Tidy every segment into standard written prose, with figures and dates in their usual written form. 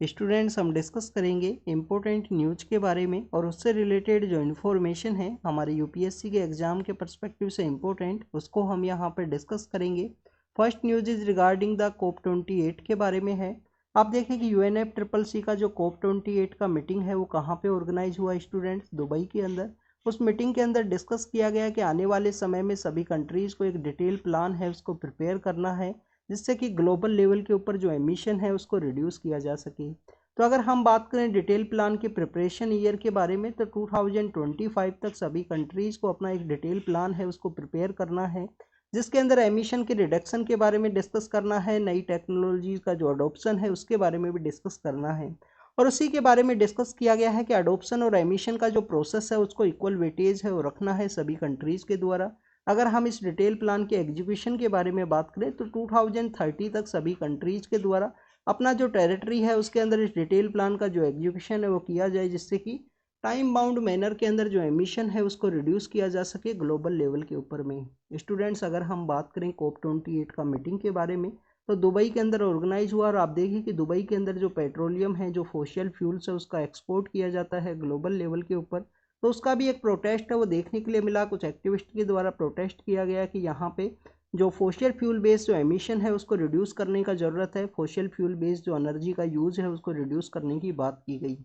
Students हम discuss करेंगे important news के बारे में और उससे रिलेटेड जो इन्फॉर्मेशन है हमारे यूपीएससी के एग्जाम के पर्सपेक्टिव से इम्पोर्टेंट उसको हम यहाँ पर डिस्कस करेंगे। First news is regarding the COP28 के बारे में है। आप देखें कि UNFCCC का जो COP28 का मीटिंग है वो कहाँ पे ऑर्गेनाइज हुआ स्टूडेंट्स, दुबई के अंदर। उस मीटिंग के अंदर डिस्कस किया गया कि आने वाले समय में सभी कंट्रीज़ को एक डिटेल प्लान है उसको प्रिपेयर करना है जिससे कि ग्लोबल लेवल के ऊपर जो एमिशन है उसको रिड्यूस किया जा सके। तो अगर हम बात करें डिटेल प्लान के प्रिपरेशन ईयर के बारे में तो 2025 तक सभी कंट्रीज़ को अपना एक डिटेल प्लान है उसको प्रिपेयर करना है जिसके अंदर एमिशन के रिडक्शन के बारे में डिस्कस करना है, नई टेक्नोलॉजी का जो अडोप्शन है उसके बारे में भी डिस्कस करना है। और उसी के बारे में डिस्कस किया गया है कि अडोप्शन और एमिशन का जो प्रोसेस है उसको इक्वल वेटेज है वो रखना है सभी कंट्रीज़ के द्वारा। अगर हम इस डिटेल प्लान के एग्जीक्यूशन के बारे में बात करें तो 2030 तक सभी कंट्रीज़ के द्वारा अपना जो टेरिटरी है उसके अंदर इस डिटेल प्लान का जो एग्जीक्यूशन है वो किया जाए जिससे कि टाइम बाउंड मैनर के अंदर जो एमिशन है उसको रिड्यूस किया जा सके ग्लोबल लेवल के ऊपर में। स्टूडेंट्स अगर हम बात करें COP28 का मीटिंग के बारे में तो दुबई के अंदर ऑर्गेनाइज हुआ और आप देखिए कि दुबई के अंदर जो पेट्रोलियम है, जो फोशियल फ्यूल्स है उसका एक्सपोर्ट किया जाता है ग्लोबल लेवल के ऊपर। तो उसका भी एक प्रोटेस्ट है वो देखने के लिए मिला। कुछ एक्टिविस्ट के द्वारा प्रोटेस्ट किया गया कि यहाँ पे जो फोशियल फ्यूल बेस्ड जो एमिशन है उसको रिड्यूस करने का ज़रूरत है, फोशियल फ्यूल बेस्ड जो एनर्जी का यूज़ है उसको रिड्यूस करने की बात की गई।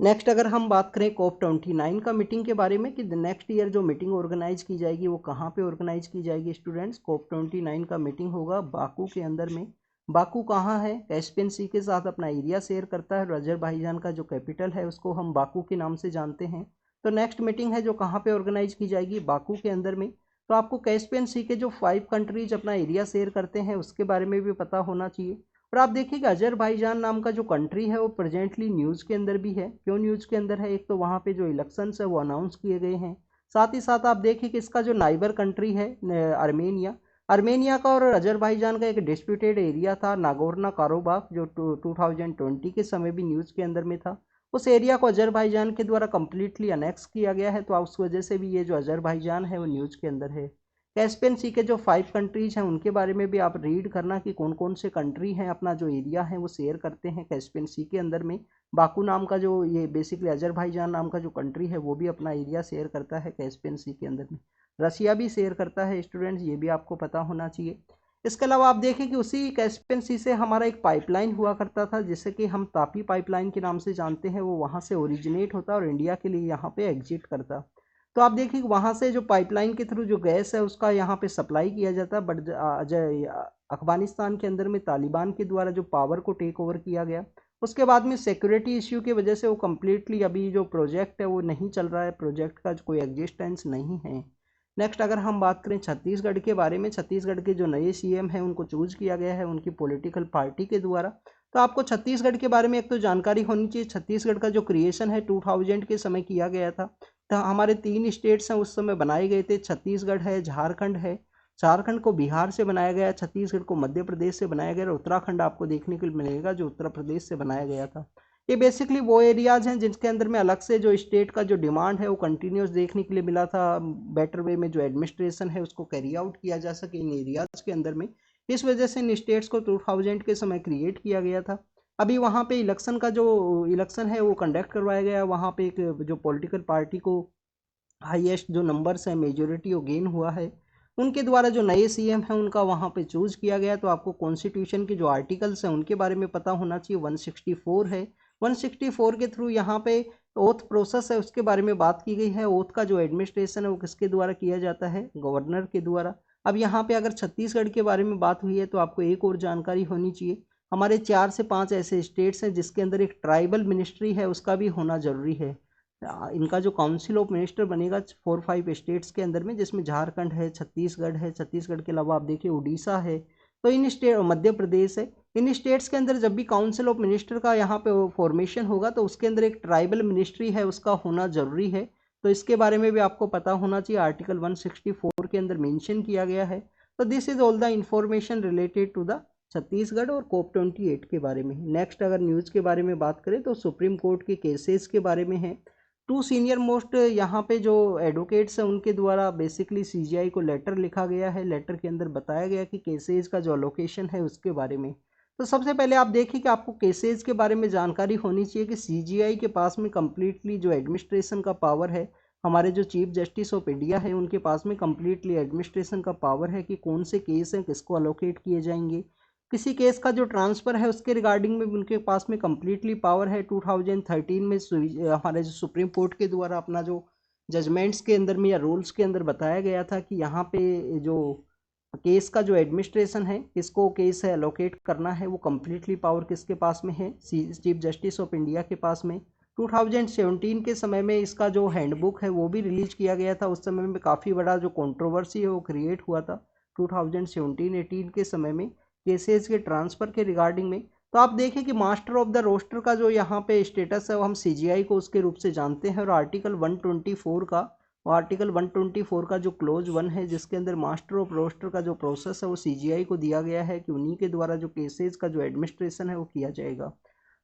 नेक्स्ट अगर हम बात करें COP29 का मीटिंग के बारे में कि नेक्स्ट ईयर जो मीटिंग ऑर्गेनाइज की जाएगी वो कहाँ पे ऑर्गेनाइज की जाएगी स्टूडेंट्स, COP29 का मीटिंग होगा बाकू के अंदर में। बाकू कहाँ है? कैस्पियन सी के साथ अपना एरिया शेयर करता है। अजरबैजान का जो कैपिटल है उसको हम बाकू के नाम से जानते हैं। तो नेक्स्ट मीटिंग है जो कहाँ पे ऑर्गेनाइज की जाएगी, बाकू के अंदर में। तो आपको कैस्पियन सी के जो 5 कंट्रीज अपना एरिया शेयर करते हैं उसके बारे में भी पता होना चाहिए। और आप देखिएगा अजरबैजान नाम का जो कंट्री है वो प्रेजेंटली न्यूज़ के अंदर भी है। क्यों न्यूज़ के अंदर है? एक तो वहाँ पे जो इलेक्शंस है वो अनाउंस किए गए हैं, साथ ही साथ आप देखिए कि इसका जो नाइबर कंट्री है आर्मेनिया, आर्मेनिया का और अजरबैजान का एक डिस्प्यूटेड एरिया था नागोर्नो काराबाख जो 2020 के समय भी न्यूज़ के अंदर में था। उस एरिया को अजरबैजान के द्वारा कम्प्लीटली अनेक्स किया गया है, तो उस वजह से भी ये जो अजरबैजान है वो न्यूज़ के अंदर है। कैस्पियन सी के जो 5 कंट्रीज हैं उनके बारे में भी आप रीड करना कि कौन कौन से कंट्री हैं अपना जो एरिया है वो शेयर करते हैं कैस्पियन सी के अंदर में। बाकू नाम का जो ये बेसिकली अजरबैजान नाम का जो कंट्री है वो भी अपना एरिया शेयर करता है कैस्पियन सी के अंदर में। रसिया भी शेयर करता है स्टूडेंट्स, ये भी आपको पता होना चाहिए। इसके अलावा आप देखें कि उसी कैस्पियन सी से हमारा एक पाइपलाइन हुआ करता था जिसे कि हम तापी पाइपलाइन के नाम से जानते हैं, वो वहाँ से ओरिजिनेट होता और इंडिया के लिए यहाँ पे एग्जिट करता। तो आप देखिए वहाँ से जो पाइपलाइन के थ्रू जो गैस है उसका यहाँ पे सप्लाई किया जाता है, बट अफगानिस्तान के अंदर में तालिबान के द्वारा जो पावर को टेक ओवर किया गया उसके बाद में सिक्योरिटी इश्यू की वजह से वो कम्प्लीटली अभी जो प्रोजेक्ट है वो नहीं चल रहा है, प्रोजेक्ट का कोई एग्जिस्टेंस नहीं है। नेक्स्ट अगर हम बात करें छत्तीसगढ़ के बारे में, छत्तीसगढ़ के जो नए सीएम हैं उनको चूज किया गया है उनकी पॉलिटिकल पार्टी के द्वारा। तो आपको छत्तीसगढ़ के बारे में एक तो जानकारी होनी चाहिए। छत्तीसगढ़ का जो क्रिएशन है 2000 के समय किया गया था। तो हमारे 3 स्टेट्स हैं उस समय बनाए गए थे, छत्तीसगढ़ है, झारखंड है। झारखंड को बिहार से बनाया गया, छत्तीसगढ़ को मध्य प्रदेश से बनाया गया और उत्तराखंड आपको देखने को मिलेगा जो उत्तर प्रदेश से बनाया गया था। ये बेसिकली वो एरियाज हैं जिनके अंदर में अलग से जो स्टेट का जो डिमांड है वो कंटिन्यूस देखने के लिए मिला था, बेटर वे में जो एडमिनिस्ट्रेशन है उसको कैरी आउट किया जा सके इन एरियाज के अंदर में। इस वजह से इन स्टेट्स को 2000 के समय क्रिएट किया गया था। अभी वहाँ पे इलेक्शन का जो इलेक्शन है वो कंडक्ट करवाया गया, वहाँ पे एक जो पॉलिटिकल पार्टी को हाईएस्ट जो नंबर्स है मेजोरिटी वो गेन हुआ है, उनके द्वारा जो नए सीएम हैं उनका वहाँ पे चूज किया गया। तो आपको कॉन्स्टिट्यूशन के जो आर्टिकल्स हैं उनके बारे में पता होना चाहिए। 164 है, 164 के थ्रू यहाँ पे ओथ प्रोसेस है उसके बारे में बात की गई है। ओथ का जो एडमिनिस्ट्रेशन है वो किसके द्वारा किया जाता है? गवर्नर के द्वारा। अब यहाँ पे अगर छत्तीसगढ़ के बारे में बात हुई है तो आपको एक और जानकारी होनी चाहिए। हमारे 4 से 5 ऐसे स्टेट्स हैं जिसके अंदर एक ट्राइबल मिनिस्ट्री है, उसका भी होना जरूरी है। इनका जो काउंसिल ऑफ मिनिस्टर बनेगा 4-5 स्टेट्स के अंदर में, जिसमें झारखंड है, छत्तीसगढ़ है, छत्तीसगढ़ के अलावा आप देखिए उड़ीसा है, तो इन स्टेट मध्य प्रदेश है। इन स्टेट्स के अंदर जब भी काउंसिल ऑफ मिनिस्टर का यहाँ पे फॉर्मेशन होगा तो उसके अंदर एक ट्राइबल मिनिस्ट्री है उसका होना जरूरी है। तो इसके बारे में भी आपको पता होना चाहिए, आर्टिकल 164 के अंदर मेंशन किया गया है। तो this is all the information related to the Chhattisgarh और COP28 के बारे में। नेक्स्ट अगर न्यूज़ के बारे में बात करें तो सुप्रीम कोर्ट के केसेस के बारे में है। 2 सीनियर मोस्ट यहाँ पे जो एडवोकेट्स हैं उनके द्वारा बेसिकली सीजीआई को लेटर लिखा गया है। लेटर के अंदर बताया गया कि केसेस का जो अलोकेशन है उसके बारे में। तो सबसे पहले आप देखिए कि आपको केसेज के बारे में जानकारी होनी चाहिए कि सीजीआई के पास में कम्प्लीटली जो एडमिनिस्ट्रेशन का पावर है, हमारे जो चीफ जस्टिस ऑफ इंडिया है उनके पास में कम्प्लीटली एडमिनिस्ट्रेशन का पावर है कि कौन से केस हैं किसको अलोकेट किए जाएंगे। किसी केस का जो ट्रांसफ़र है उसके रिगार्डिंग में उनके पास में कम्प्लीटली पावर है। 2013 में हमारे जो सुप्रीम कोर्ट के द्वारा अपना जो जजमेंट्स के अंदर में या रूल्स के अंदर बताया गया था कि यहाँ पे जो केस का जो एडमिनिस्ट्रेशन है, किसको केस है अलोकेट करना है, वो कम्प्लीटली पावर किसके पास में है, चीफ जस्टिस ऑफ इंडिया के पास में। 2017 के समय में इसका जो हैंडबुक है वो भी रिलीज किया गया था। उस समय में काफ़ी बड़ा जो कंट्रोवर्सी है वो क्रिएट हुआ था 2017-18 के समय में केसेस के ट्रांसफ़र के रिगार्डिंग में। तो आप देखें कि मास्टर ऑफ द रोस्टर का जो यहाँ पे स्टेटस है वो हम सीजीआई को उसके रूप से जानते हैं, और आर्टिकल 124 का जो क्लोज 1 है जिसके अंदर मास्टर ऑफ रोस्टर का जो प्रोसेस है वो सीजीआई को दिया गया है कि उन्हीं के द्वारा जो केसेस का जो एडमिनिस्ट्रेशन है वो किया जाएगा।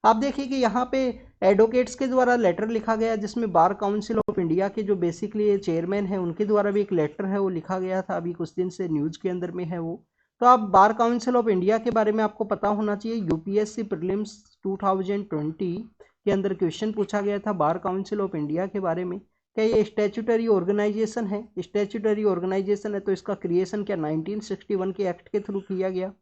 आप देखिए कि यहाँ पे एडवोकेट्स के द्वारा लेटर लिखा गया जिसमें बार काउंसिल ऑफ इंडिया के जो बेसिकली चेयरमैन है उनके द्वारा भी एक लेटर है वो लिखा गया था, अभी कुछ दिन से न्यूज़ के अंदर में है वो। तो आप बार काउंसिल ऑफ इंडिया के बारे में आपको पता होना चाहिए। यूपीएससी प्रीलिम्स 2020 के अंदर क्वेश्चन पूछा गया था बार काउंसिल ऑफ इंडिया के बारे में। क्या ये स्टैट्यूटरी ऑर्गेनाइजेशन है? स्टैट्यूटरी ऑर्गेनाइजेशन है तो इसका क्रिएशन क्या 1961 के एक्ट के थ्रू किया गया?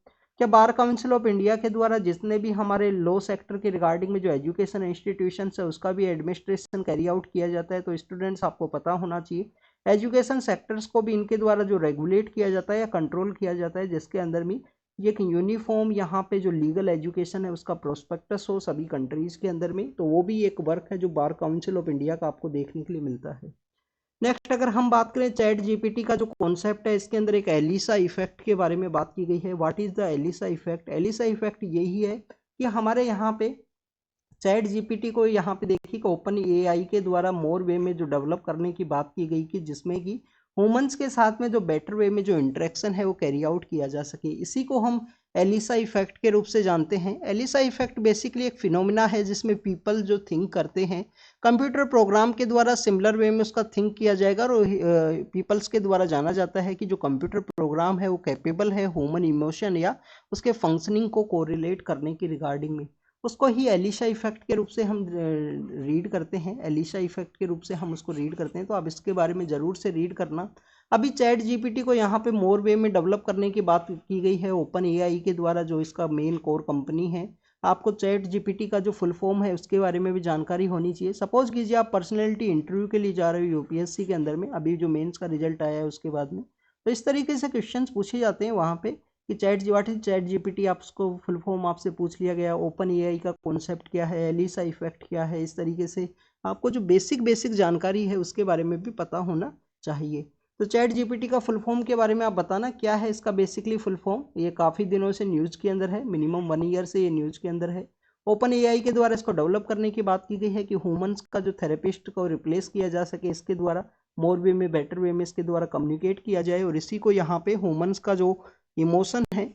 क्या बार काउंसिल ऑफ इंडिया के द्वारा जितने भी हमारे लॉ सेक्टर के रिगार्डिंग में जो एजुकेशन इंस्टीट्यूशंस है उसका भी एडमिनिस्ट्रेशन कैरी आउट किया जाता है? तो स्टूडेंट्स आपको पता होना चाहिए एजुकेशन सेक्टर्स को भी इनके द्वारा जो रेगुलेट किया जाता है या कंट्रोल किया जाता है, जिसके अंदर में एक यूनिफॉर्म यहाँ पे जो लीगल एजुकेशन है उसका प्रोस्पेक्टस हो सभी कंट्रीज़ के अंदर में। तो वो भी एक वर्क है जो बार काउंसिल ऑफ इंडिया का आपको देखने के लिए मिलता है। नेक्स्ट अगर हम बात करें चैट जीपीटी का जो कॉन्सेप्ट है, इसके अंदर एक एलिसा इफेक्ट के बारे में बात की गई है। What is the Eliza effect? Eliza effect यही है कि हमारे यहाँ पे चैट जीपीटी को यहाँ पे देखिए कि ओपन एआई के द्वारा मोर वे में जो डेवलप करने की बात की गई कि जिसमें कि ह्यूमंस के साथ में जो बेटर वे में जो इंटरेक्शन है वो कैरी आउट किया जा सके, इसी को हम एलिसा इफेक्ट के रूप से जानते हैं। एलिसा इफेक्ट बेसिकली एक फिनोमिना है जिसमें पीपल जो थिंक करते हैं कंप्यूटर प्रोग्राम के द्वारा सिमिलर वे में उसका थिंक किया जाएगा, और पीपल्स के द्वारा जाना जाता है कि जो कंप्यूटर प्रोग्राम है वो कैपेबल है ह्यूमन इमोशन या उसके फंक्शनिंग को कोरिलेट करने की रिगार्डिंग में, उसको ही एलिशा इफेक्ट के रूप से हम रीड करते हैं। एलिशा इफेक्ट के रूप से हम उसको रीड करते हैं, तो आप इसके बारे में ज़रूर से रीड करना। अभी चैट जीपीटी को यहाँ पे मोर वे में डेवलप करने की बात की गई है ओपन एआई के द्वारा, जो इसका मेन कोर कंपनी है। आपको चैट जीपीटी का जो फुल फॉर्म है उसके बारे में भी जानकारी होनी चाहिए। सपोज कीजिए आप पर्सनैलिटी इंटरव्यू के लिए जा रहे हो यूपीएससी के अंदर में, अभी जो मेंस का रिजल्ट आया है उसके बाद में, तो इस तरीके से क्वेश्चंस पूछे जाते हैं वहाँ पे कि चैट जीपीटी, आप उसको फुल फॉर्म आपसे पूछ लिया गया, ओपन एआई का कॉन्सेप्ट क्या है, एलिसा इफेक्ट क्या है, इस तरीके से आपको जो बेसिक जानकारी है उसके बारे में भी पता होना चाहिए। तो चैट जीपीटी का फुल फॉर्म के बारे में आप बताना क्या है इसका बेसिकली फुल फॉर्म। ये काफ़ी दिनों से न्यूज़ के अंदर है, मिनिमम 1 ईयर से ये न्यूज़ के अंदर है। ओपन एआई के द्वारा इसको डेवलप करने की बात की गई है कि ह्यूमंस का जो थेरेपिस्ट को रिप्लेस किया जा सके, इसके द्वारा मोर वे में बेटर वे में इसके द्वारा कम्युनिकेट किया जाए, और इसी को यहाँ पे ह्यूमंस का जो इमोशन है,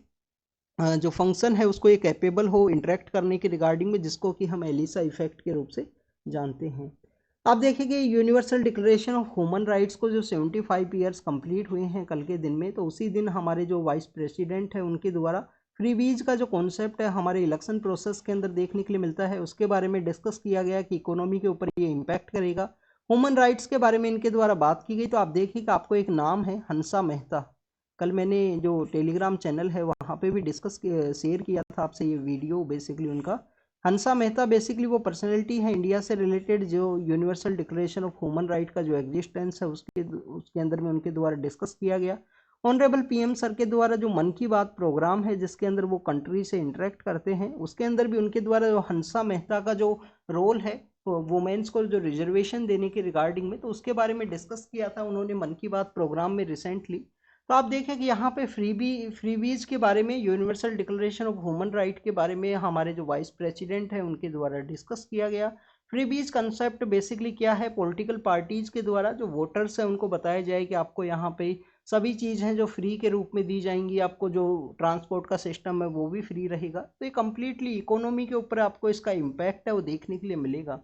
जो फंक्शन है, उसको ये कैपेबल हो इंटरेक्ट करने के रिगार्डिंग में, जिसको कि हम एलिसा इफेक्ट के रूप से जानते हैं। आप देखिए universal declaration of human rights को जो 75 ईयर्स कंप्लीट हुए हैं कल के दिन में, तो उसी दिन हमारे जो वाइस प्रेसिडेंट है उनके द्वारा फ्रीबीज का जो कॉन्सेप्ट है हमारे इलेक्शन प्रोसेस के अंदर देखने के लिए मिलता है, उसके बारे में डिस्कस किया गया कि इकोनॉमी के ऊपर ये इम्पैक्ट करेगा। ह्यूमन राइट्स के बारे में इनके द्वारा बात की गई। तो आप देखिए कि आपको एक नाम है हंसा मेहता, कल मैंने जो टेलीग्राम चैनल है वहाँ पे भी डिस्कस शेयर किया था आपसे ये वीडियो। बेसिकली उनका हंसा मेहता बेसिकली वो पर्सनैलिटी है इंडिया से रिलेटेड जो universal declaration of human right का जो एग्जिस्टेंस है उसके अंदर में उनके द्वारा डिस्कस किया गया। ऑनरेबल पीएम सर के द्वारा जो मन की बात प्रोग्राम है जिसके अंदर वो कंट्री से इंटरेक्ट करते हैं, उसके अंदर भी उनके द्वारा जो हंसा मेहता का जो रोल है वुमेन्स को जो रिजर्वेशन देने के रिगार्डिंग में, तो उसके बारे में डिस्कस किया था उन्होंने मन की बात प्रोग्राम में रिसेंटली। तो आप देखें कि यहाँ पे फ्रीबीज के बारे में, universal declaration of human right के बारे में हमारे जो वाइस प्रेसिडेंट है उनके द्वारा डिस्कस किया गया। फ्रीबीज कंसेप्ट बेसिकली क्या है, पॉलिटिकल पार्टीज के द्वारा जो वोटर्स है उनको बताया जाए कि आपको यहाँ पे सभी चीज़ हैं जो फ्री के रूप में दी जाएंगी, आपको जो ट्रांसपोर्ट का सिस्टम है वो भी फ्री रहेगा। तो ये कम्प्लीटली इकोनॉमी के ऊपर आपको इसका इम्पैक्ट है वो देखने के लिए मिलेगा।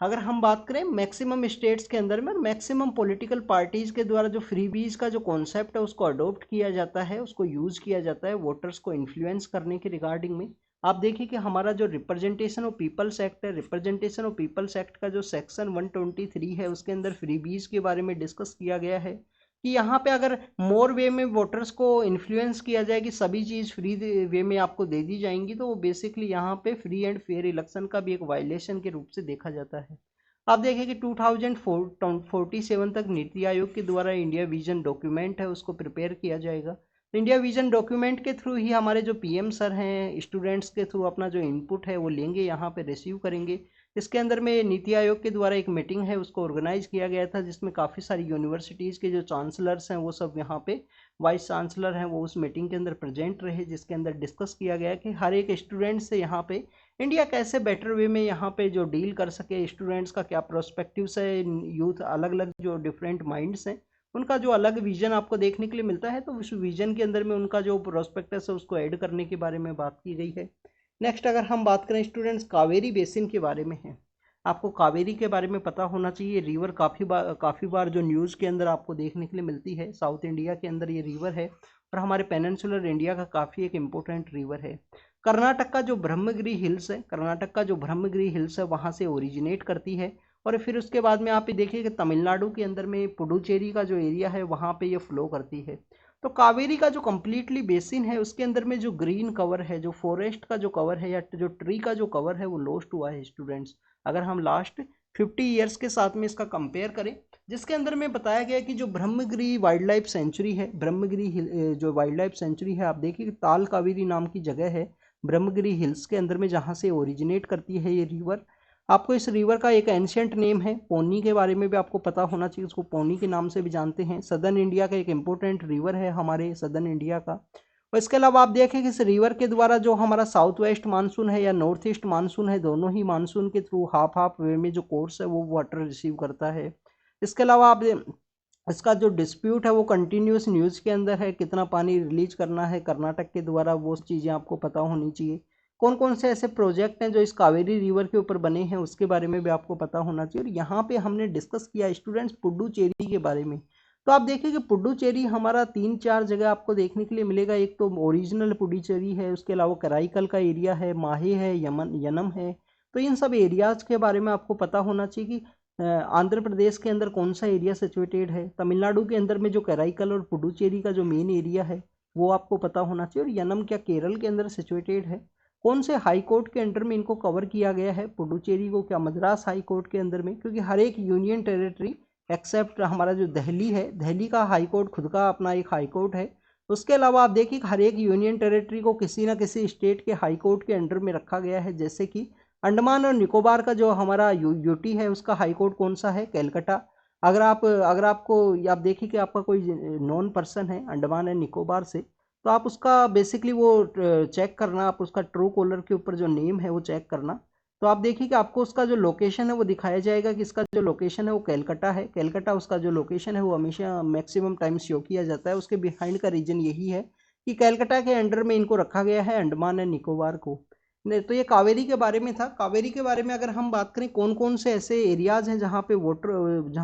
अगर हम बात करें मैक्सिमम स्टेट्स के अंदर में मैक्सिमम पॉलिटिकल पार्टीज के द्वारा जो फ्रीबीज का जो कॉन्सेप्ट है उसको अडॉप्ट किया जाता है, उसको यूज किया जाता है वोटर्स को इन्फ्लुएंस करने के रिगार्डिंग में। आप देखिए कि हमारा जो रिप्रेजेंटेशन ऑफ पीपल्स एक्ट है, रिप्रेजेंटेशन ऑफ पीपल्स एक्ट का जो सेक्शन 123 है उसके अंदर फ्रीबीज के बारे में डिस्कस किया गया है कि यहाँ पे अगर मोर वे में वोटर्स को इन्फ्लुएंस किया जाए कि सभी चीज़ फ्री वे में आपको दे दी जाएंगी, तो वो बेसिकली यहाँ पे फ्री एंड फेयर इलेक्शन का भी एक वायलेशन के रूप से देखा जाता है। आप देखें कि 2047 तक नीति आयोग के द्वारा इंडिया विजन डॉक्यूमेंट है उसको प्रिपेयर किया जाएगा। इंडिया विजन डॉक्यूमेंट के थ्रू ही हमारे जो पीएम सर हैं स्टूडेंट्स के थ्रू अपना जो इनपुट है वो लेंगे, यहाँ पे रिसीव करेंगे। इसके अंदर में नीति आयोग के द्वारा एक मीटिंग है उसको ऑर्गेनाइज किया गया था जिसमें काफ़ी सारी यूनिवर्सिटीज़ के जो चांसलर्स हैं वो सब यहाँ पे वाइस चांसलर हैं वो उस मीटिंग के अंदर प्रेजेंट रहे, जिसके अंदर डिस्कस किया गया कि हर एक स्टूडेंट से यहाँ पे इंडिया कैसे बेटर वे में यहाँ पे जो डील कर सके, स्टूडेंट्स का क्या प्रोस्पेक्टिव्स है, यूथ अलग अलग जो डिफरेंट माइंड्स हैं उनका जो अलग विजन आपको देखने के लिए मिलता है, तो उस विजन के अंदर में उनका जो प्रोस्पेक्टस है उसको ऐड करने के बारे में बात की गई है। नेक्स्ट अगर हम बात करें स्टूडेंट्स कावेरी बेसिन के बारे में है, आपको कावेरी के बारे में पता होना चाहिए। रिवर काफ़ी बार जो न्यूज़ के अंदर आपको देखने के लिए मिलती है, साउथ इंडिया के अंदर ये रिवर है और हमारे पेनिनसुलर इंडिया का काफ़ी एक इम्पोर्टेंट रिवर है। कर्नाटक का जो ब्रह्मगिरी हिल्स है, कर्नाटक का जो ब्रह्मगिरी हिल्स है वहाँ से ओरिजिनेट करती है और फिर उसके बाद में आप ये देखिए कि तमिलनाडु के अंदर में पुडुचेरी का जो एरिया है वहाँ पे ये फ्लो करती है। तो कावेरी का जो कम्प्लीटली बेसिन है उसके अंदर में जो ग्रीन कवर है, जो फॉरेस्ट का जो कवर है या जो ट्री का जो कवर है वो लॉस्ट हुआ है स्टूडेंट्स। अगर हम लास्ट 50 ईयर्स के साथ में इसका कंपेयर करें, जिसके अंदर में बताया गया कि जो ब्रह्मगिरी वाइल्ड लाइफ सेंचुरी है, ब्रह्मगिरी जो वाइल्ड लाइफ सेंचुरी है, आप देखिए ताल कावेरी नाम की जगह है ब्रह्मगिरी हिल्स के अंदर में जहाँ से ओरिजिनेट करती है ये रिवर। आपको इस रिवर का एक एंशियंट नेम है पोनी, के बारे में भी आपको पता होना चाहिए, उसको पोनी के नाम से भी जानते हैं। सदर्न इंडिया का एक इम्पोर्टेंट रिवर है हमारे सदर्न इंडिया का। और इसके अलावा आप देखें कि इस रिवर के द्वारा जो हमारा साउथ वेस्ट मानसून है या नॉर्थ ईस्ट मानसून है, दोनों ही मानसून के थ्रू हाफ हाफ वे में जो कोर्स है वो वाटर रिसीव करता है। इसके अलावा आप इसका जो डिस्प्यूट है वो कंटिन्यूस न्यूज़ के अंदर है, कितना पानी रिलीज करना है कर्नाटक के द्वारा, वो चीज़ें आपको पता होनी चाहिए। कौन कौन से ऐसे प्रोजेक्ट हैं जो इस कावेरी रिवर के ऊपर बने हैं उसके बारे में भी आपको पता होना चाहिए। और यहाँ पे हमने डिस्कस किया स्टूडेंट्स पुडुचेरी के बारे में। तो आप देखिए कि पुडुचेरी हमारा 3-4 जगह आपको देखने के लिए मिलेगा। एक तो ओरिजिनल पुडुचेरी है, उसके अलावा कराईकल का एरिया है, माहे है, यनम है। तो इन सब एरियाज के बारे में आपको पता होना चाहिए कि आंध्र प्रदेश के अंदर कौन सा एरिया सिचुएटेड है, तमिलनाडु के अंदर में जो कराईकल और पुडुचेरी का जो मेन एरिया है वो आपको पता होना चाहिए। और यनम क्या केरल के अंदर सिचुएटेड है, कौन से हाई कोर्ट के अंडर में इनको कवर किया गया है पुडुचेरी को, क्या मद्रास हाई कोर्ट के अंदर में, क्योंकि हर एक यूनियन टेरिटरी एक्सेप्ट हमारा जो दिल्ली है, दिल्ली का हाई कोर्ट खुद का अपना एक हाई कोर्ट है। उसके अलावा आप देखिए हर एक यूनियन टेरिटरी को किसी न किसी स्टेट के हाई कोर्ट के अंडर में रखा गया है। जैसे कि अंडमान और निकोबार का जो हमारा यूटी है उसका हाई कोर्ट कौन सा है, कैलकाटा। अगर आपको आप देखिए कि आपका कोई नॉन पर्सन है अंडमान एंड निकोबार से, तो आप उसका बेसिकली वो चेक करना, आप उसका ट्रू कॉलर के ऊपर जो नेम है वो चेक करना। तो आप देखिए कि आपको उसका जो लोकेशन है वो दिखाया जाएगा कि इसका जो लोकेशन है वो कैलकाटा है। कैलकाटा उसका जो लोकेशन है वो हमेशा मैक्सिमम टाइम शो किया जाता है। उसके बिहाइंड का रीजन यही है कि कैलकाटा के अंडर में इनको रखा गया है अंडमान एंड निकोबार को। नहीं तो ये कावेरी के बारे में था। कावेरी के बारे में अगर हम बात करें कौन कौन से ऐसे एरियाज हैं जहाँ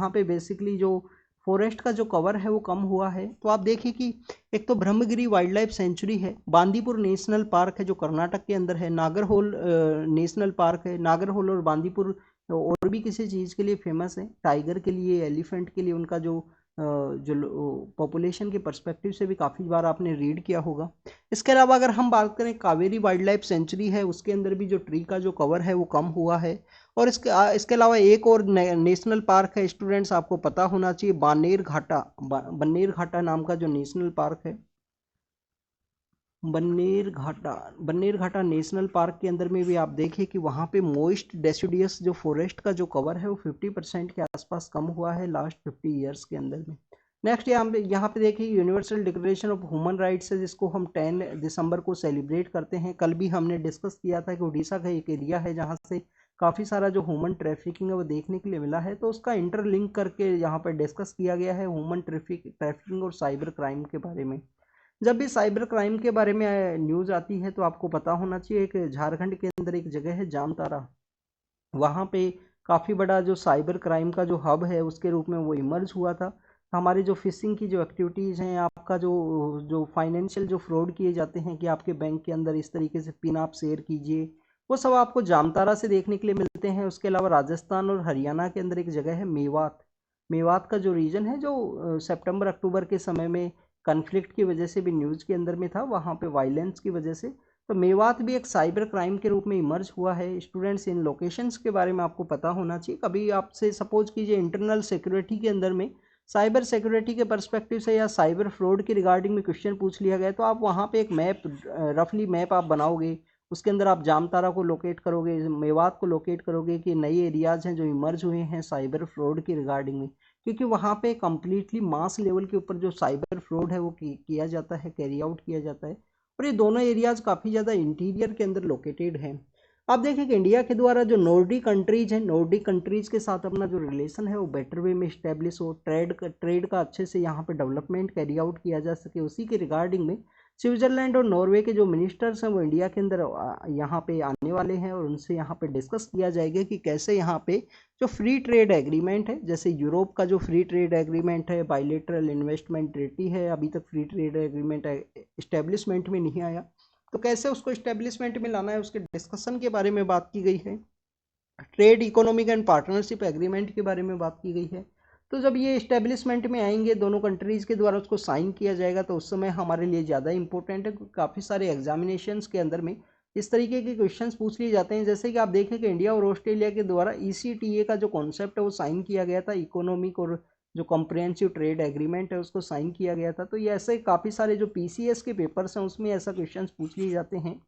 पे बेसिकली जो फॉरेस्ट का जो कवर है वो कम हुआ है, तो आप देखिए कि एक तो ब्रह्मगिरी वाइल्ड लाइफ सेंचुरी है, बांदीपुर नेशनल पार्क है जो कर्नाटक के अंदर है, नागरहोल नेशनल पार्क है। नागरहोल और बांदीपुर और भी किसी चीज़ के लिए फेमस है, टाइगर के लिए, एलिफेंट के लिए। उनका जो पॉपुलेशन के पर्सपेक्टिव से भी काफ़ी बार आपने रीड किया होगा। इसके अलावा अगर हम बात करें कावेरी वाइल्ड लाइफ सेंचुरी है उसके अंदर भी जो ट्री का जो कवर है वो कम हुआ है। और इसके अलावा एक और नेशनल पार्क है स्टूडेंट्स, आपको पता होना चाहिए, बन्नेर घाटा नाम का जो नेशनल पार्क है। बन्नेर घाटा नेशनल पार्क के अंदर में भी आप देखिए कि वहाँ पे मोइस्ट डेसिडियस जो फॉरेस्ट का जो कवर है वो 50% के आसपास कम हुआ है लास्ट 50 ईयर्स के अंदर में। नेक्स्ट यहाँ पे देखिए universal declaration of human rights है जिसको हम 10 दिसंबर को सेलिब्रेट करते हैं। कल भी हमने डिस्कस किया था कि उड़ीसा का एक एरिया है जहाँ से काफ़ी सारा जो ह्यूमन ट्रैफिकिंग है वो देखने के लिए मिला है, तो उसका इंटरलिंक करके यहाँ पर डिस्कस किया गया है ह्यूमन ट्रैफिकिंग और साइबर क्राइम के बारे में। जब भी साइबर क्राइम के बारे में न्यूज़ आती है तो आपको पता होना चाहिए, एक झारखंड के अंदर एक जगह है जामतारा, वहाँ पे काफ़ी बड़ा जो साइबर क्राइम का जो हब है उसके रूप में वो इमर्ज हुआ था। हमारे जो फिशिंग की जो एक्टिविटीज़ हैं, आपका जो जो फाइनेंशियल जो फ्रॉड किए जाते हैं कि आपके बैंक के अंदर इस तरीके से पिन आप शेयर कीजिए, वो सब आपको जामतारा से देखने के लिए मिलते हैं। उसके अलावा राजस्थान और हरियाणा के अंदर एक जगह है मेवात। मेवात का जो रीजन है, जो सितंबर अक्टूबर के समय में कन्फ्लिक्ट की वजह से भी न्यूज़ के अंदर में था, वहाँ पे वायलेंस की वजह से, तो मेवात भी एक साइबर क्राइम के रूप में इमर्ज हुआ है। स्टूडेंट्स, इन लोकेशंस के बारे में आपको पता होना चाहिए। कभी आपसे सपोज कीजिए इंटरनल सिक्योरिटी के अंदर में साइबर सिक्योरिटी के पर्सपेक्टिव से या साइबर फ्रॉड के रिगार्डिंग में क्वेश्चन पूछ लिया गया, तो आप वहाँ पे एक मैप, रफली मैप आप बनाओगे, उसके अंदर आप जामतारा को लोकेट करोगे, मेवात को लोकेट करोगे कि नए एरियाज हैं जो इमर्ज हुए हैं साइबर फ्रॉड के रिगार्डिंग में, क्योंकि वहाँ पे कम्प्लीटली मास लेवल के ऊपर जो साइबर फ्रॉड है वो किया जाता है, कैरी आउट किया जाता है। और ये दोनों एरियाज काफ़ी ज़्यादा इंटीरियर के अंदर लोकेटेड हैं। आप देखें कि इंडिया के द्वारा जो नॉर्डिक कंट्रीज हैं, नॉर्डिक कंट्रीज के साथ अपना जो रिलेशन है वो बेटर वे में इस्टेब्लिश हो, ट्रेड का अच्छे से यहाँ पे डेवलपमेंट कैरी आउट किया जा सके, उसी के रिगार्डिंग में स्विट्जरलैंड और नॉर्वे के जो मिनिस्टर्स हैं वो इंडिया के अंदर यहाँ पे आने वाले हैं और उनसे यहाँ पे डिस्कस किया जाएगा कि कैसे यहाँ पे जो फ्री ट्रेड एग्रीमेंट है, जैसे यूरोप का जो फ्री ट्रेड एग्रीमेंट है, बायलेटरल इन्वेस्टमेंट ट्रीटी है, अभी तक फ्री ट्रेड एग्रीमेंट इस्टेब्लिशमेंट में नहीं आया, तो कैसे उसको इस्टेब्लिशमेंट में लाना है, उसके डिस्कशन के बारे में बात की गई है। Trade economic and partnership agreement के बारे में बात की गई है। तो जब ये इस्टेब्लिशमेंट में आएंगे, दोनों कंट्रीज़ के द्वारा उसको साइन किया जाएगा, तो उस समय हमारे लिए ज़्यादा इंपॉर्टेंट है, क्योंकि काफ़ी सारे एग्जामिनेशंस के अंदर में इस तरीके के क्वेश्चंस पूछ लिए जाते हैं। जैसे कि आप देखें कि इंडिया और ऑस्ट्रेलिया के द्वारा ECTA का जो कॉन्सेप्ट है वो साइन किया गया था, इकोनॉमिक और जो कॉम्प्रिहेंसिव ट्रेड एग्रीमेंट है उसको साइन किया गया था। तो ये ऐसे काफ़ी सारे जो PCS के पेपर्स हैं उसमें ऐसा क्वेश्चन पूछ लिए जाते हैं,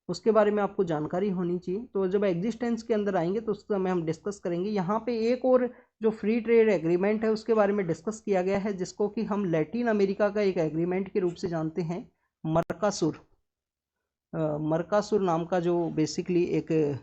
उसके बारे में आपको जानकारी होनी चाहिए। तो जब एग्जिस्टेंस के अंदर आएंगे तो उस समय हम डिस्कस करेंगे। यहाँ पे एक और जो फ्री ट्रेड एग्रीमेंट है उसके बारे में डिस्कस किया गया है, जिसको कि हम लैटिन अमेरिका का एक एग्रीमेंट के रूप से जानते हैं, मर्कासुर। मर्कासुर नाम का जो बेसिकली एक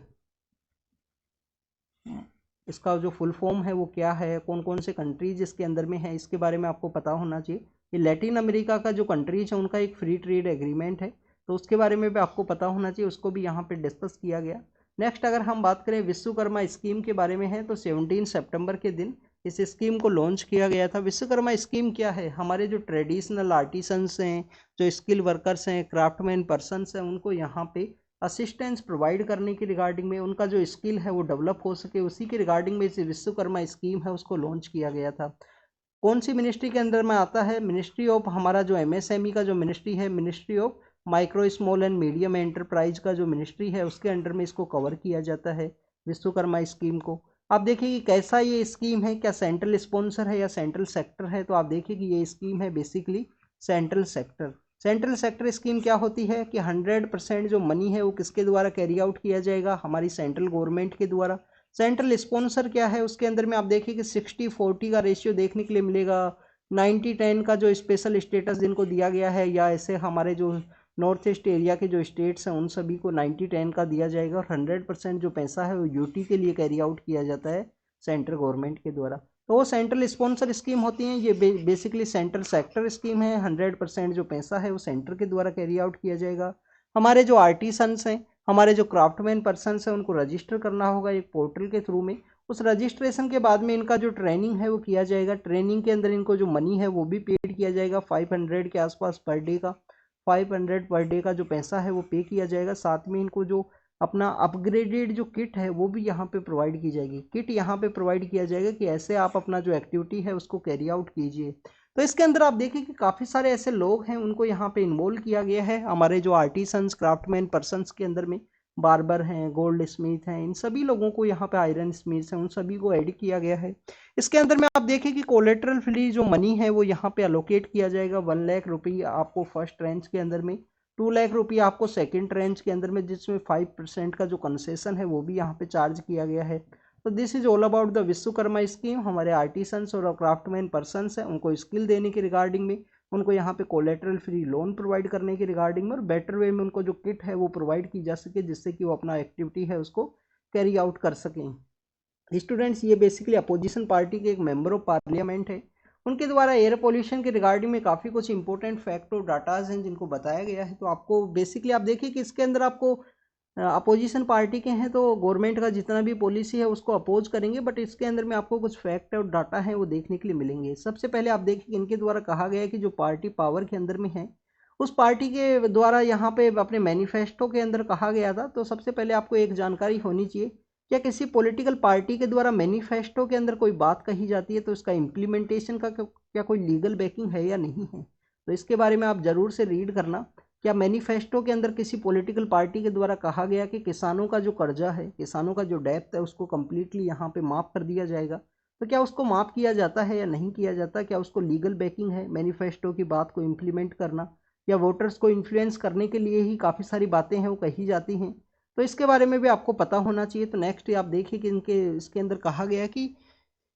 इसका जो फुल फॉर्म है वो क्या है, कौन कौन से कंट्रीज इसके अंदर में है, इसके बारे में आपको पता होना चाहिए। ये लैटिन अमेरिका का जो कंट्रीज है उनका एक फ्री ट्रेड एग्रीमेंट है, तो उसके बारे में भी आपको पता होना चाहिए, उसको भी यहाँ पे डिस्कस किया गया। नेक्स्ट अगर हम बात करें विश्वकर्मा स्कीम के बारे में है, तो 17 सितंबर के दिन इस स्कीम को लॉन्च किया गया था। विश्वकर्मा स्कीम क्या है, हमारे जो ट्रेडिशनल आर्टिसंस हैं, जो स्किल वर्कर्स हैं, क्राफ्टमैन पर्सनस हैं, उनको यहाँ पे असिस्टेंस प्रोवाइड करने की रिगार्डिंग में, उनका जो स्किल है वो डेवलप हो सके, उसी की रिगार्डिंग में इस विश्वकर्मा स्कीम है उसको लॉन्च किया गया था। कौन सी मिनिस्ट्री के अंदर में आता है, मिनिस्ट्री ऑफ, हमारा जो MSME का जो मिनिस्ट्री है, ministry of micro small and medium enterprise का जो मिनिस्ट्री है उसके अंडर में इसको कवर किया जाता है विश्वकर्मा स्कीम को। आप देखिए कि कैसा ये स्कीम है, क्या सेंट्रल स्पॉन्सर है या सेंट्रल सेक्टर है, तो आप देखिए कि ये स्कीम है basically central sector. Central sector scheme क्या होती है कि 100% जो मनी है वो किसके द्वारा कैरी आउट किया जाएगा, हमारी सेंट्रल गवर्नमेंट के द्वारा। सेंट्रल स्पॉन्सर क्या है, उसके अंदर में आप देखिए कि 60-40 का रेशियो देखने के लिए मिलेगा। 90-10 का जो स्पेशल स्टेटस जिनको दिया गया है, या ऐसे हमारे जो नॉर्थ ईस्ट एरिया के जो स्टेट्स हैं उन सभी को 90-10 का दिया जाएगा, और 100% जो पैसा है वो UT के लिए कैरी आउट किया जाता है सेंट्रल गवर्नमेंट के द्वारा। तो वो सेंट्रल स्पॉन्सर स्कीम होती हैं, ये बेसिकली सेंट्रल सेक्टर स्कीम है। 100% जो पैसा है वो सेंटर के द्वारा कैरी आउट किया जाएगा। हमारे जो आर्टिसंस हैं, हमारे जो क्राफ्टमैन पर्सनस हैं, उनको रजिस्टर करना होगा एक पोर्टल के थ्रू में। उस रजिस्ट्रेशन के बाद में इनका जो ट्रेनिंग है वो किया जाएगा। ट्रेनिंग के अंदर इनको जो मनी है वो भी पेड किया जाएगा, 500 के आसपास पर डे का, 500 पर डे का जो पैसा है वो पे किया जाएगा। साथ में इनको जो अपना अपग्रेडेड जो किट है वो भी यहाँ पे प्रोवाइड की जाएगी। किट यहाँ पे प्रोवाइड किया जाएगा कि ऐसे आप अपना जो एक्टिविटी है उसको कैरी आउट कीजिए। तो इसके अंदर आप देखें कि काफ़ी सारे ऐसे लोग हैं उनको यहाँ पे इन्वॉल्व किया गया है। हमारे जो आर्टिसंस क्राफ्टमैन पर्सनस के अंदर में बार्बर हैं, गोल्ड स्मिथ हैं, इन सभी लोगों को यहाँ पे आयरन स्मिथ हैं, उन सभी को ऐड किया गया है। इसके अंदर में आप देखें कि कोलेट्रल फ्री जो मनी है वो यहाँ पे अलोकेट किया जाएगा। 1 लाख रुपये आपको फर्स्ट रेंज के अंदर में, 2 लाख रुपये आपको सेकंड रेंज के अंदर में, जिसमें 5% का जो कंसेशन है वो भी यहाँ पे चार्ज किया गया है। तो this is all about the Vishwakarma scheme. हमारे आर्टिसंस और क्राफ्टमैन पर्सनस हैं उनको स्किल देने के रिगार्डिंग में, उनको यहाँ पे कोलेट्रल फ्री लोन प्रोवाइड करने की रिगार्डिंग में, और बेटर वे में उनको जो किट है वो प्रोवाइड की जा सके, जिससे कि वो अपना एक्टिविटी है उसको कैरी आउट कर सकें। स्टूडेंट्स, ये बेसिकली अपोजिशन पार्टी के एक मेंबर ऑफ पार्लियामेंट है, उनके द्वारा एयर पोल्यूशन के रिगार्डिंग में काफ़ी कुछ इंपॉर्टेंट फैक्ट और डाटाज हैं जिनको बताया गया है। तो आपको बेसिकली आप देखिए कि इसके अंदर आपको अपोजिशन पार्टी के हैं तो गवर्नमेंट का जितना भी पॉलिसी है उसको अपोज करेंगे, बट इसके अंदर में आपको कुछ फैक्ट और डाटा है वो देखने के लिए मिलेंगे। सबसे पहले आप देखिए इनके द्वारा कहा गया है कि जो पार्टी पावर के अंदर में है उस पार्टी के द्वारा यहाँ पे अपने मैनिफेस्टो के अंदर कहा गया था। तो सबसे पहले आपको एक जानकारी होनी चाहिए, क्या किसी पॉलिटिकल पार्टी के द्वारा मैनिफेस्टो के अंदर कोई बात कही जाती है तो इसका इम्प्लीमेंटेशन का क्या कोई लीगल बैकिंग है या नहीं है। तो इसके बारे में आप ज़रूर से रीड करना। क्या मैनिफेस्टो के अंदर किसी पॉलिटिकल पार्टी के द्वारा कहा गया कि किसानों का जो कर्जा है, किसानों का जो डेप्थ है उसको कम्प्लीटली यहाँ पे माफ़ कर दिया जाएगा। तो क्या उसको माफ़ किया जाता है या नहीं किया जाता, क्या उसको लीगल बैकिंग है मैनिफेस्टो की बात को इम्प्लीमेंट करना, या वोटर्स को इन्फ्लुएंस करने के लिए ही काफ़ी सारी बातें हैं वो कही जाती हैं। तो इसके बारे में भी आपको पता होना चाहिए। तो नेक्स्ट आप देखिए कि इनके इसके अंदर कहा गया कि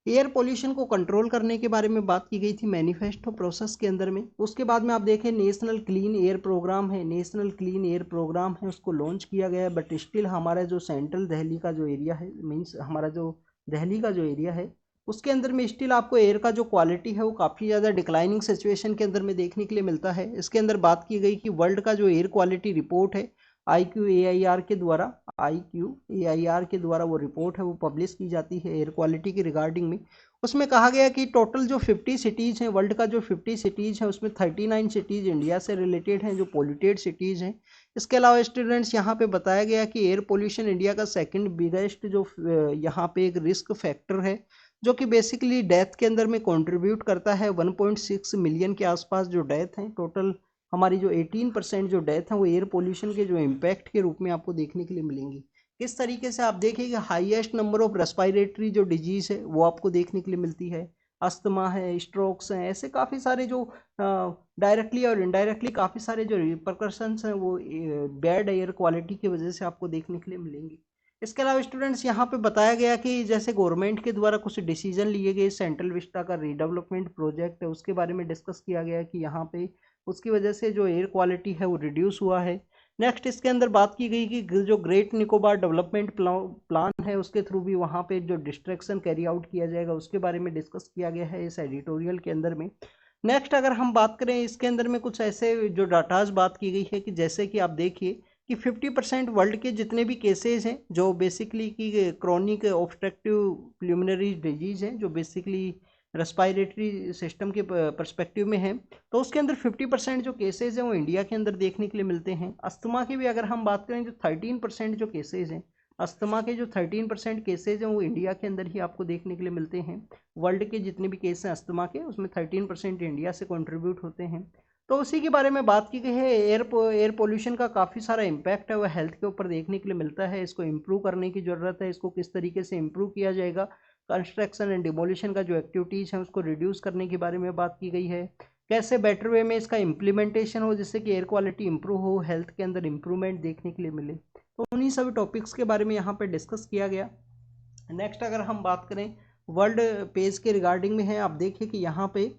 एयर पोल्यूशन को कंट्रोल करने के बारे में बात की गई थी मैनिफेस्टो प्रोसेस के अंदर में। उसके बाद में आप देखें नेशनल क्लीन एयर प्रोग्राम है, नेशनल क्लीन एयर प्रोग्राम है उसको लॉन्च किया गया है, बट स्टिल हमारा जो सेंट्रल दिल्ली का जो एरिया है, मीन्स हमारा जो दिल्ली का जो एरिया है उसके अंदर में स्टिल आपको एयर का जो क्वालिटी है वो काफ़ी ज़्यादा डिक्लाइनिंग सिचुएशन के अंदर में देखने के लिए मिलता है। इसके अंदर बात की गई कि वर्ल्ड का जो एयर क्वालिटी रिपोर्ट है IQAIR के द्वारा, IQAIR के द्वारा वो रिपोर्ट है वो पब्लिश की जाती है एयर क्वालिटी के रिगार्डिंग में। उसमें कहा गया कि टोटल जो 50 सिटीज़ हैं, वर्ल्ड का जो 50 सिटीज़ हैं उसमें 39 सिटीज़ इंडिया से रिलेटेड हैं जो पोल्यूटेड सिटीज़ हैं। इसके अलावा स्टूडेंट्स यहाँ पे बताया गया कि एयर पोल्यूशन इंडिया का सेकंड बिगेस्ट जो यहाँ पे एक रिस्क फैक्टर है जो कि बेसिकली डेथ के अंदर में कंट्रीब्यूट करता है। 1.6 मिलियन के आसपास जो डेथ हैं टोटल, हमारी जो 18% जो डेथ है वो एयर पोल्यूशन के जो इम्पैक्ट के रूप में आपको देखने के लिए मिलेंगी। किस तरीके से आप देखेंगे हाईएस्ट नंबर ऑफ रेस्पिरेटरी जो डिजीज़ है वो आपको देखने के लिए मिलती है, अस्थमा है, स्ट्रोक्स हैं, ऐसे काफ़ी सारे जो डायरेक्टली और इनडायरेक्टली काफ़ी सारे जो रिपरकशंस हैं वो बैड एयर क्वालिटी की वजह से आपको देखने के लिए मिलेंगी। इसके अलावा स्टूडेंट्स यहाँ पे बताया गया कि जैसे गवर्नमेंट के द्वारा कुछ डिसीजन लिए गए, सेंट्रल विस्टा का रीडेवलपमेंट प्रोजेक्ट है उसके बारे में डिस्कस किया गया कि यहाँ पे उसकी वजह से जो एयर क्वालिटी है वो रिड्यूस हुआ है। नेक्स्ट इसके अंदर बात की गई कि जो ग्रेट निकोबार डेवलपमेंट प्लान है उसके थ्रू भी वहाँ पे जो डिस्ट्रैक्शन कैरी आउट किया जाएगा उसके बारे में डिस्कस किया गया है इस एडिटोरियल के अंदर में। नेक्स्ट अगर हम बात करें इसके अंदर में कुछ ऐसे जो डाटाज बात की गई है कि जैसे कि आप देखिए कि 50% वर्ल्ड के जितने भी केसेस हैं जो बेसिकली की क्रॉनिक ऑब्स्ट्रक्टिव प्लुमिनरी डिजीज़ हैं जो बेसिकली रेस्पिरेटरी सिस्टम के पर्सपेक्टिव में है, तो उसके अंदर 50% जो केसेज हैं वो इंडिया के अंदर देखने के लिए मिलते हैं। अस्थमा की भी अगर हम बात करें जो 13% जो केसेज हैं, अस्थमा के जो 13% केसेज हैं वो इंडिया के अंदर ही आपको देखने के लिए मिलते हैं। वर्ल्ड के जितने भी केस हैं अस्थमा के उसमें 13% इंडिया से कंट्रीब्यूट होते हैं। तो उसी के बारे में बात की गई है। एयर पोल्यूशन का काफ़ी सारा इम्पैक्ट है वह हेल्थ के ऊपर देखने के लिए मिलता है। इसको इम्प्रूव करने की ज़रूरत है। इसको किस तरीके से इम्प्रूव किया जाएगा, कंस्ट्रक्शन एंड डिमोलिशन का जो एक्टिविटीज़ हैं उसको रिड्यूस करने के बारे में बात की गई है। कैसे बेटर वे में इसका इम्प्लीमेंटेशन हो जिससे कि एयर क्वालिटी इंप्रूव हो, हेल्थ के अंदर इम्प्रूवमेंट देखने के लिए मिले। तो उन्हीं सभी टॉपिक्स के बारे में यहाँ पर डिस्कस किया गया। नेक्स्ट अगर हम बात करें वर्ल्ड पेज के रिगार्डिंग में है, आप देखिए कि यहाँ पे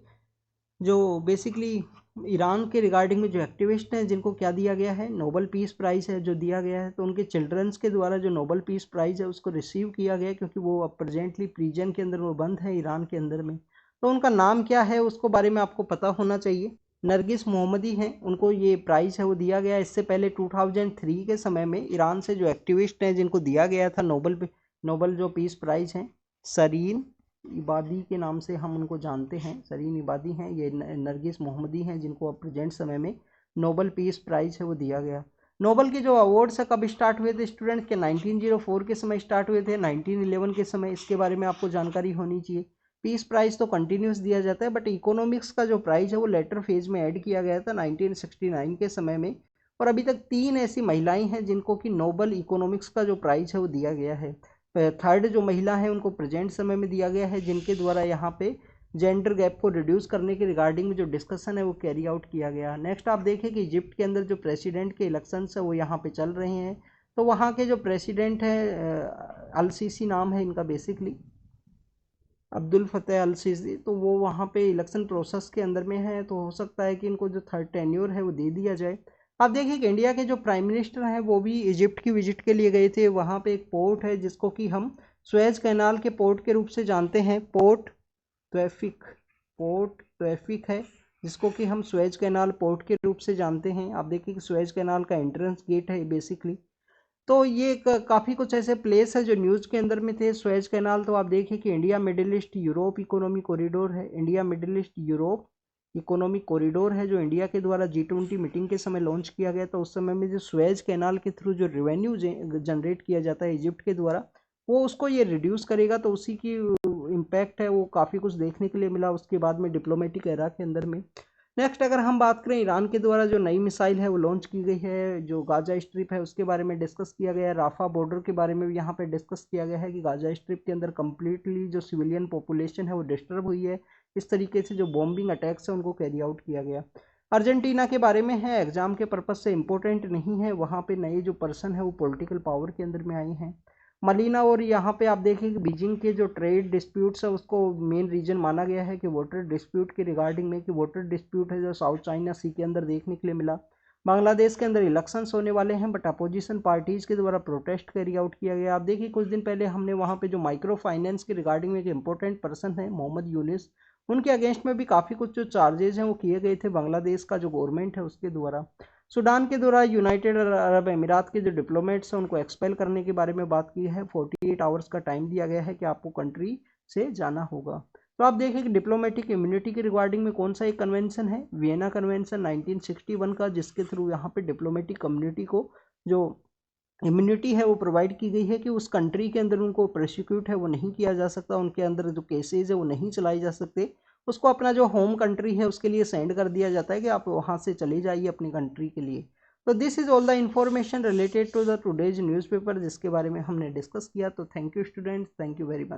जो बेसिकली ईरान के रिगार्डिंग में जो एक्टिविस्ट हैं जिनको क्या दिया गया है, नोबल पीस प्राइज़ है जो दिया गया है। तो उनके चिल्ड्रंस के द्वारा जो नोबल पीस प्राइज़ है उसको रिसीव किया गया क्योंकि वो अब प्रेजेंटली प्रिजन के अंदर वो बंद है ईरान के अंदर में। तो उनका नाम क्या है उसको बारे में आपको पता होना चाहिए। नरगिस मोहम्मदी हैं, उनको ये प्राइज़ है वो दिया गया। इससे पहले 2003 के समय में ईरान से जो एक्टिविस्ट हैं जिनको दिया गया था नोबल जो पीस प्राइज़ हैं, सरीन इबादी के नाम से हम उनको जानते हैं, सरीन इबादी हैं, ये नरगिस मोहम्मदी हैं जिनको अब प्रेजेंट समय में नोबल पीस प्राइज़ है वो दिया गया। नोबल के जो अवार्ड्स है कब स्टार्ट हुए थे स्टूडेंट के 1904 के समय स्टार्ट हुए थे, 1911 के समय। इसके बारे में आपको जानकारी होनी चाहिए। पीस प्राइज़ तो कंटिन्यूस दिया जाता है बट इकोनॉमिक्स का जो प्राइज़ है वो लेटर फेज में ऐड किया गया था 1969 के समय में। और अभी तक 3 ऐसी महिलाएं हैं जिनको कि नोबल इकोनॉमिक्स का जो प्राइज़ है वो दिया गया है। थर्ड जो महिला है उनको प्रेजेंट समय में दिया गया है जिनके द्वारा यहाँ पे जेंडर गैप को रिड्यूस करने के रिगार्डिंग में जो डिस्कशन है वो कैरी आउट किया गया। नेक्स्ट आप देखें कि इजिप्ट के अंदर जो प्रेसिडेंट के इलेक्शंस है वो यहाँ पे चल रहे हैं। तो वहाँ के जो प्रेसिडेंट है अल सीसी नाम है इनका, बेसिकली अब्दुल फतेह अल सीसी, तो वो वहाँ पे इलेक्शन प्रोसेस के अंदर में है। तो हो सकता है कि इनको जो थर्ड टेन्योर है वो दे दिया जाए। आप देखिए कि इंडिया के जो प्राइम मिनिस्टर हैं वो भी इजिप्ट की विजिट के लिए गए थे। वहाँ पे एक पोर्ट है जिसको कि हम सुएज कैनाल के पोर्ट के रूप से जानते हैं, पोर्ट ट्रैफिक है जिसको कि हम सुएज कैनाल पोर्ट के रूप से जानते हैं। आप देखिए कि सुएज कैनाल का एंट्रेंस गेट है बेसिकली। तो ये काफ़ी कुछ ऐसे प्लेस है जो न्यूज़ के अंदर में थे। सुएज कैनाल, तो आप देखिए कि India Middle East Europe economic corridor है। India Middle East Europe economic corridor है जो इंडिया के द्वारा G20 मीटिंग के समय लॉन्च किया गया। तो उस समय में जो सुएज कैनाल के थ्रू जो रेवेन्यू जनरेट किया जाता है इजिप्ट के द्वारा, वो उसको ये रिड्यूस करेगा। तो उसी की इम्पैक्ट है, वो काफ़ी कुछ देखने के लिए मिला उसके बाद में डिप्लोमेटिक एरा के अंदर में। नेक्स्ट अगर हम बात करें, ईरान के द्वारा जो नई मिसाइल है वो लॉन्च की गई है, जो गाजा स्ट्रिप है उसके बारे में डिस्कस किया गया है। राफा बॉर्डर के बारे में भी यहाँ पे डिस्कस किया गया है कि गाजा स्ट्रिप के अंदर कम्प्लीटली जो सिविलियन पॉपुलेशन है वो डिस्टर्ब हुई है, इस तरीके से जो बॉम्बिंग अटैक्स है उनको कैरी आउट किया गया। अर्जेंटीना के बारे में है, एग्जाम के पर्पज से इंपॉर्टेंट नहीं है, वहाँ पे नए जो पर्सन है वो पॉलिटिकल पावर के अंदर में आए हैं। मलीना, और यहाँ पे आप देखें कि बीजिंग के जो ट्रेड डिस्प्यूट्स है उसको मेन रीजन माना गया है कि वाटर डिस्प्यूट के रिगार्डिंग में, कि वाटर डिस्प्यूट है जो साउथ चाइना सी के अंदर देखने के लिए मिला। बांग्लादेश के अंदर इलेक्शंस होने वाले हैं बट अपोजिशन पार्टीज के द्वारा प्रोटेस्ट कैरी आउट किया गया। आप देखिए कुछ दिन पहले हमने वहाँ पे जो माइक्रो फाइनेंस के रिगार्डिंग में एक इंपॉर्टेंट पर्सन है मोहम्मद यूनिस, उनके अगेंस्ट में भी काफ़ी कुछ जो चार्जेज हैं वो किए गए थे बांग्लादेश का जो गवर्नमेंट है उसके द्वारा। सूडान के द्वारा यूनाइटेड अरब अमीरात के जो डिप्लोमेट्स हैं उनको एक्सपेल करने के बारे में बात की है। 48 आवर्स का टाइम दिया गया है कि आपको कंट्री से जाना होगा। तो आप देखें कि डिप्लोमेटिक इम्यूनिटी के रिगार्डिंग में कौन सा एक कन्वेंशन है, वियना कन्वेंशन 1961 का, जिसके थ्रू यहाँ पे डिप्लोमेटिक कम्युनिटी को जो इम्यूनिटी है वो प्रोवाइड की गई है कि उस कंट्री के अंदर उनको प्रोसिक्यूट है वो नहीं किया जा सकता, उनके अंदर जो केसेज है वो नहीं चलाई जा सकते, उसको अपना जो होम कंट्री है उसके लिए सेंड कर दिया जाता है कि आप वहाँ से चले जाइए अपनी कंट्री के लिए। तो this is all the information related to the today's newspaper जिसके बारे में हमने डिस्कस किया। तो thank you students, thank you very much.